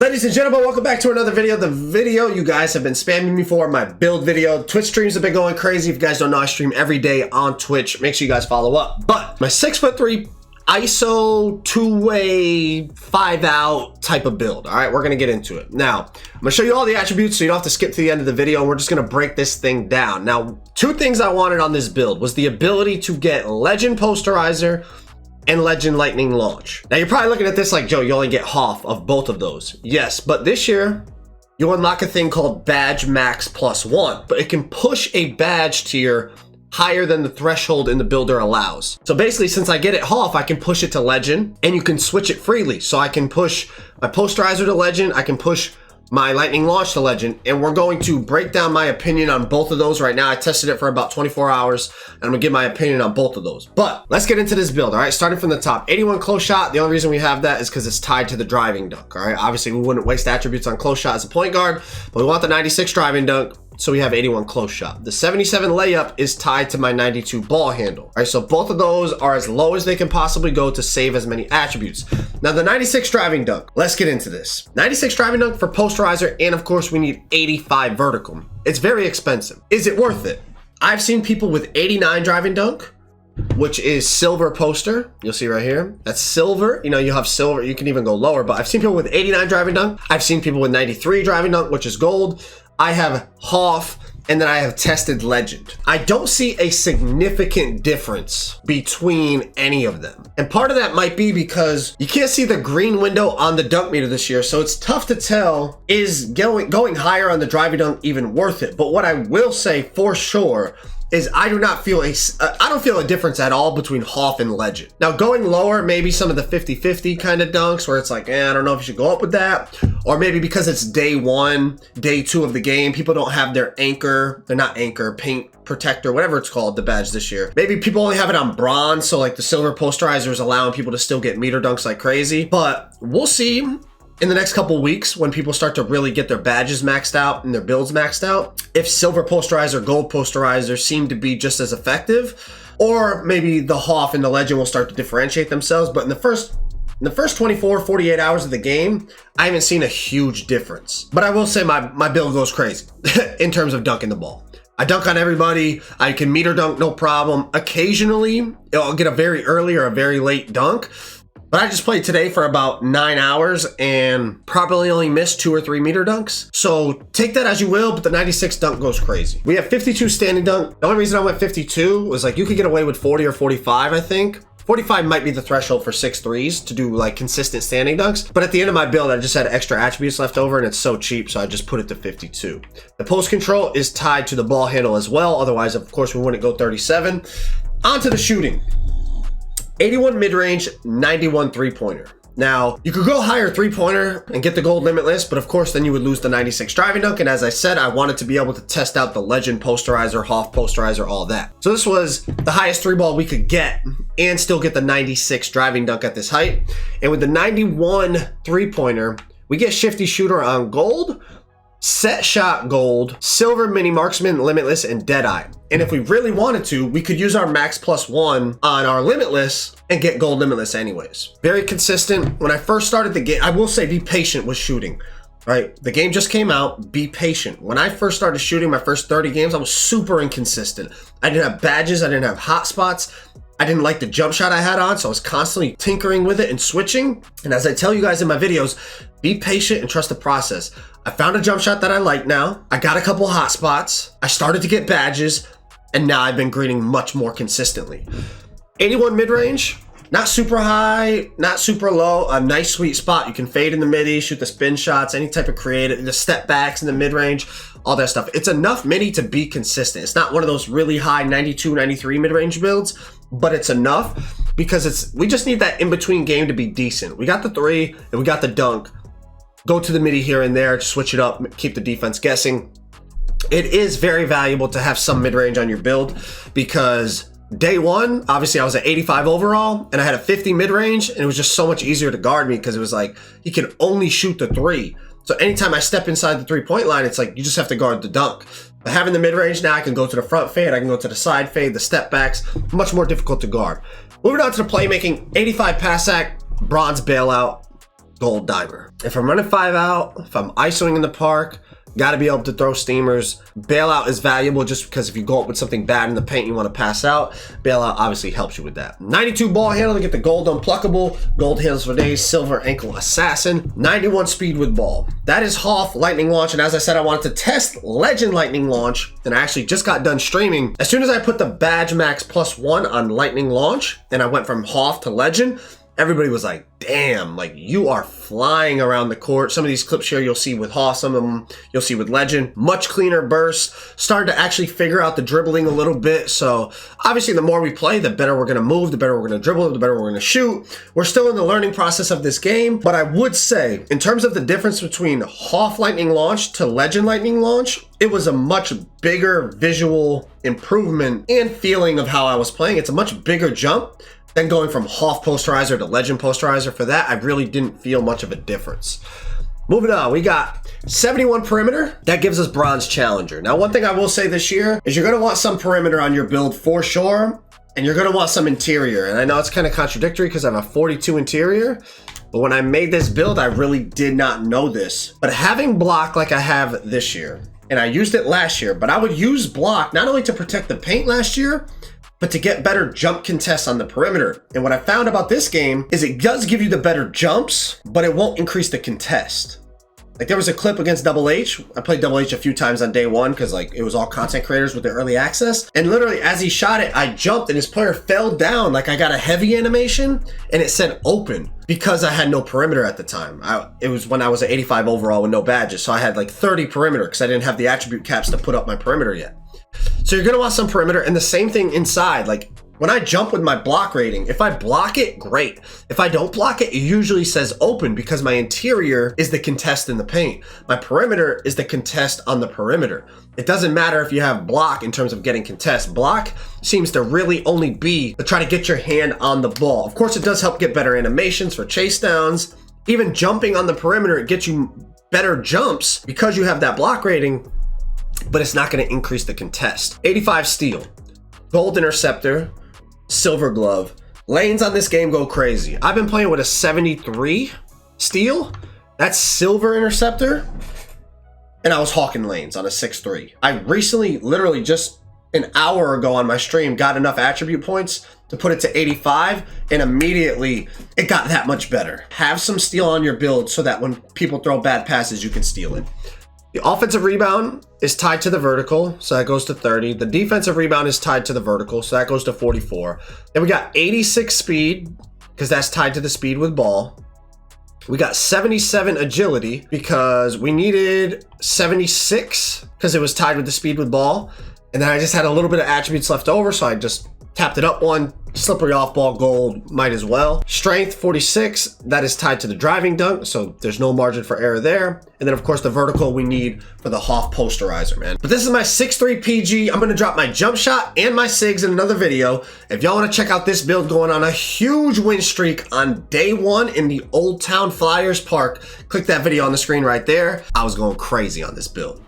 Ladies and gentlemen, welcome back to another video. The video you guys have been spamming me for, my build video. Twitch streams have been going crazy. If you guys don't know, I stream every day on Twitch. Make sure you guys follow up. But my 6'3" ISO two-way 5-out type of build. All right, we're gonna get into it. Now, I'm gonna show you all the attributes so you don't have to skip to the end of the video. We're just gonna break this thing down. Now, two things I wanted on this build was the ability to get Legend Posterizer and Legend Lightning Launch. Now you're probably looking at this like, Joe, you only get half of both of those. Yes, but this year, you unlock a thing called Badge Max +1, but it can push a badge tier higher than the threshold in the builder allows. So basically, since I get it half, I can push it to Legend, and you can switch it freely. So I can push my Posterizer to Legend, I can push my Lightning Launch to Legend, and we're going to break down my opinion on both of those right now. I tested it for about 24 hours, and I'm gonna give my opinion on both of those. But let's get into this build, all right? Starting from the top, 81 close shot. The only reason we have that is because it's tied to the driving dunk, all right? Obviously, we wouldn't waste attributes on close shot as a point guard, but we want the 96 driving dunk, so we have 81 close shot. The 77 layup is tied to my 92 ball handle. All right, so both of those are as low as they can possibly go to save as many attributes. Now the 96 driving dunk, let's get into this. 96 driving dunk for posterizer, and of course we need 85 vertical. It's very expensive. Is it worth it? I've seen people with 89 driving dunk, which is silver poster. You'll see right here, that's silver. You know, you have silver, you can even go lower, but I've seen people with 89 driving dunk. I've seen people with 93 driving dunk, which is gold. I have half, and then I have tested Legend. I don't see a significant difference between any of them. And part of that might be because you can't see the green window on the dunk meter this year, so it's tough to tell, is going higher on the driving dunk even worth it? But what I will say for sure is I don't feel a difference at all between half and Legend. Now going lower, maybe some of the 50-50 kind of dunks where it's like, I don't know if you should go up with that. Or maybe because it's day one, day two of the game, people don't have their anchor, they're not anchor, paint protector, whatever it's called, the badge this year. Maybe people only have it on bronze, so like the silver posterizer is allowing people to still get meter dunks like crazy. But we'll see in the next couple weeks when people start to really get their badges maxed out and their builds maxed out, if silver posterizer, gold posterizer seem to be just as effective, or maybe the half and the Legend will start to differentiate themselves. But in the first 24, 48 hours of the game, I haven't seen a huge difference. But I will say my build goes crazy in terms of dunking the ball. I dunk on everybody. I can meter dunk, no problem. Occasionally, I'll get a very early or a very late dunk. But I just played today for about 9 hours and probably only missed 2 or 3 meter dunks. So take that as you will, but the 96 dunk goes crazy. We have 52 standing dunk. The only reason I went 52 was like you could get away with 40 or 45, I think. 45 might be the threshold for 6'3s to do like consistent standing dunks. But at the end of my build, I just had extra attributes left over and it's so cheap, so I just put it to 52. The post control is tied to the ball handle as well. Otherwise, of course, we wouldn't go 37. On to the shooting. 81 mid-range, 91 three-pointer. Now, you could go higher three-pointer and get the gold limitless, but of course, then you would lose the 96 driving dunk. And as I said, I wanted to be able to test out the Legend posterizer, half posterizer, all that. So this was the highest three ball we could get and still get the 96 driving dunk at this height. And with the 91 three-pointer, we get shifty shooter on gold, set shot gold, silver mini marksman, limitless, and deadeye. And if we really wanted to, we could use our max +1 on our limitless and get gold limitless anyways. Very consistent. When I first started the game, I will say be patient with shooting, right? The game just came out, be patient. When I first started shooting my first 30 games, I was super inconsistent. I didn't have badges, I didn't have hot spots. I didn't like the jump shot I had on, so I was constantly tinkering with it and switching. And as I tell you guys in my videos, be patient and trust the process. I found a jump shot that I like now. I got a couple hot spots. I started to get badges, and now I've been greening much more consistently. 81 mid-range, not super high, not super low, a nice sweet spot. You can fade in the midi, shoot the spin shots, any type of creative, the step backs in the mid-range, all that stuff. It's enough midi to be consistent. It's not one of those really high 92, 93 mid-range builds, but it's enough because we just need that in-between game to be decent. We got the three and we got the dunk. Go to the midi here and there, switch it up, keep the defense guessing. It is very valuable to have some mid-range on your build because day one, obviously I was at 85 overall and I had a 50 mid-range and it was just so much easier to guard me because it was like, he can only shoot the three. So anytime I step inside the 3-point line, it's like, you just have to guard the dunk. But having the mid-range now, I can go to the front fade, I can go to the side fade, the step backs, much more difficult to guard. Moving on to the playmaking, 85 pass act, bronze bailout. gold dimer. If I'm running 5 out, if I'm isoing in the park, got to be able to throw steamers. Bailout is valuable just because if you go up with something bad in the paint, you want to pass out. Bailout obviously helps you with that. 92 ball handle to get the gold unpluckable. Gold handles for days. Silver ankle assassin. 91 speed with ball. That is Hoff lightning launch. And as I said, I wanted to test legend lightning launch. And I actually just got done streaming. As soon as I put the badge max +1 on lightning launch and I went from Hoff to legend, everybody was like, damn, like you are flying around the court. Some of these clips here you'll see with Hoff, some of them you'll see with Legend. Much cleaner bursts. Started to actually figure out the dribbling a little bit. So obviously the more we play, the better we're going to move, the better we're going to dribble, the better we're going to shoot. We're still in the learning process of this game. But I would say in terms of the difference between Hoff lightning launch to Legend lightning launch, it was a much bigger visual improvement and feeling of how I was playing. It's a much bigger jump. Then going from Hoff posterizer to Legend posterizer, for that, I really didn't feel much of a difference. Moving on, we got 71 perimeter. That gives us bronze challenger. Now, one thing I will say this year is you're going to want some perimeter on your build for sure, and you're going to want some interior. And I know it's kind of contradictory because I have a 42 interior, but when I made this build, I really did not know this. But having block like I have this year, and I used it last year, but I would use block not only to protect the paint last year, but to get better jump contests on the perimeter. And what I found about this game is it does give you the better jumps, but it won't increase the contest. Like there was a clip against Double H. I played Double H a few times on day one because like it was all content creators with the early access. And literally as he shot it, I jumped and his player fell down. Like I got a heavy animation and it said open because I had no perimeter at the time. It was when I was at 85 overall with no badges. So I had like 30 perimeter because I didn't have the attribute caps to put up my perimeter yet. So you're gonna want some perimeter, and the same thing inside. Like when I jump with my block rating, if I block it, great. If I don't block it, it usually says open because my interior is the contest in the paint. My perimeter is the contest on the perimeter. It doesn't matter if you have block in terms of getting contest. Block seems to really only be to try to get your hand on the ball. Of course, it does help get better animations for chase downs. Even jumping on the perimeter, it gets you better jumps because you have that block rating, but it's not going to increase the contest. 85 steal, gold interceptor, silver glove. Lanes on this game go crazy. I've been playing with a 73 steal. That's silver interceptor. And I was hawking lanes on a 6'3". I recently, literally just an hour ago on my stream, got enough attribute points to put it to 85, and immediately it got that much better. Have some steal on your build so that when people throw bad passes, you can steal it. The offensive rebound is tied to the vertical, so that goes to 30. The defensive rebound is tied to the vertical, so that goes to 44. Then we got 86 speed, because that's tied to the speed with ball. We got 77 agility, because we needed 76, because it was tied with the speed with ball. And then I just had a little bit of attributes left over, so I just tapped it up one. Slippery off ball gold, might as well. Strength 46, that is tied to the driving dunk, so there's no margin for error there. And then of course the vertical we need for the Hoff posterizer, man. But this is my 6'3" PG. I'm gonna drop my jump shot and my SIGs in another video. If y'all wanna check out this build going on a huge win streak on day one in the Old Town Flyers Park, click that video on the screen right there. I was going crazy on this build.